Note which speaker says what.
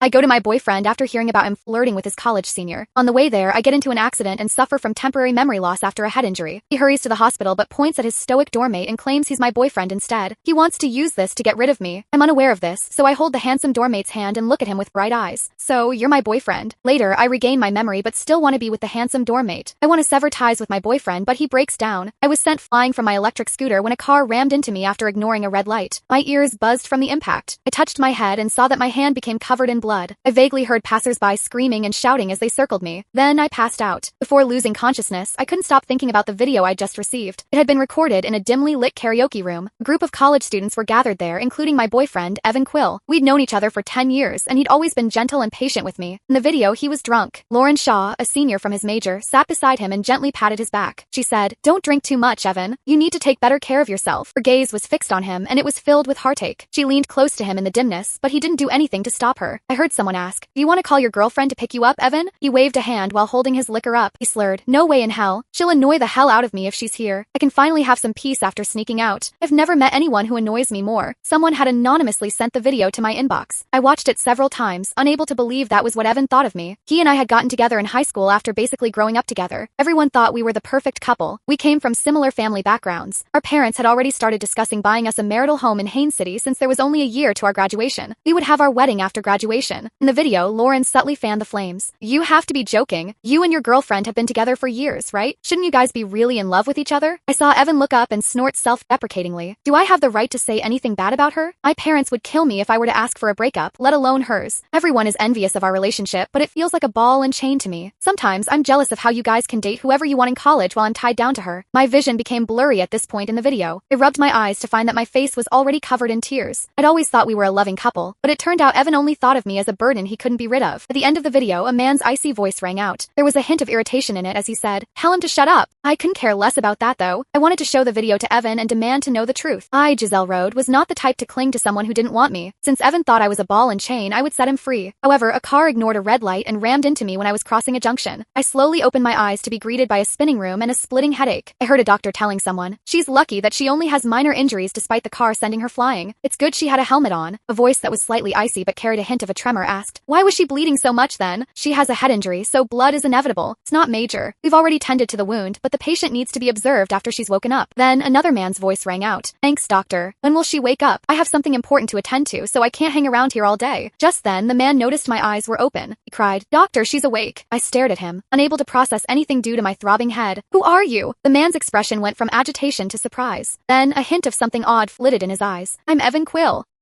Speaker 1: I go to my boyfriend after hearing about him flirting with his college senior. On the way there, I get into an accident and suffer from temporary memory loss after a head injury. He hurries to the hospital but points at his stoic doormate and claims he's my boyfriend instead. He wants to use this to get rid of me. I'm unaware of this, so I hold the handsome doormate's hand and look at him with bright eyes. So, you're my boyfriend. Later, I regain my memory but still want to be with the handsome doormate. I want to sever ties with my boyfriend but he breaks down. I was sent flying from my electric scooter when a car rammed into me after ignoring a red light. My ears buzzed from the impact. I touched my head and saw that my hand became covered in blood. I vaguely heard passers-by screaming and shouting as they circled me. Then I passed out. Before losing consciousness, I couldn't stop thinking about the video I'd just received. It had been recorded in a dimly lit karaoke room. A group of college students were gathered there, including my boyfriend, Evan Quill. We'd known each other for 10 years, and he'd always been gentle and patient with me. In the video, he was drunk. Lauren Shaw, a senior from his major, sat beside him and gently patted his back. She said, "Don't drink too much, Evan. You need to take better care of yourself." Her gaze was fixed on him, and it was filled with heartache. She leaned close to him in the dimness, but he didn't do anything to stop her. I heard someone ask, "Do you want to call your girlfriend to pick you up, Evan?" He waved a hand while holding his liquor up. He slurred, "No way in hell. She'll annoy the hell out of me if she's here. I can finally have some peace after sneaking out. I've never met anyone who annoys me more." Someone had anonymously sent the video to my inbox. I watched it several times, unable to believe that was what Evan thought of me. He and I had gotten together in high school after basically growing up together. Everyone thought we were the perfect couple. We came from similar family backgrounds. Our parents had already started discussing buying us a marital home in Haines City since there was only a year to our graduation. We would have our wedding after graduation. In the video, Lauren subtly fanned the flames. "You have to be joking. You and your girlfriend have been together for years, right? Shouldn't you guys be really in love with each other?" I saw Evan look up and snort self-deprecatingly. "Do I have the right to say anything bad about her? My parents would kill me if I were to ask for a breakup, let alone hers. Everyone is envious of our relationship, but it feels like a ball and chain to me. Sometimes I'm jealous of how you guys can date whoever you want in college while I'm tied down to her." My vision became blurry at this point in the video. I rubbed my eyes to find that my face was already covered in tears. I'd always thought we were a loving couple, but it turned out Evan only thought of me as a burden he couldn't be rid of. At the end of the video, a man's icy voice rang out. There was a hint of irritation in it as he said, "Tell him to shut up." I couldn't care less about that though. I wanted to show the video to Evan and demand to know the truth. I, Giselle Rode, was not the type to cling to someone who didn't want me. Since Evan thought I was a ball and chain, I would set him free. However, a car ignored a red light and rammed into me when I was crossing a junction. I slowly opened my eyes to be greeted by a spinning room and a splitting headache. I heard a doctor telling someone, "She's lucky that she only has minor injuries despite the car sending her flying. It's good she had a helmet on." A voice that was slightly icy but carried a hint of a tremor asked, "Why was she bleeding so much then?" "She has a head injury, so blood is inevitable. It's not major. We've already tended to the wound, but the patient needs to be observed after she's woken up." Then another man's voice rang out. "Thanks, doctor. When will she wake up? I have something important to attend to, so I can't hang around here all day." Just then, the man noticed my eyes were open. He cried, "Doctor, she's awake." I stared at him, unable to process anything due to my throbbing head. "Who are you?" The man's expression went from agitation to surprise. Then a hint of something odd flitted in his eyes. "I'm Evan Quill."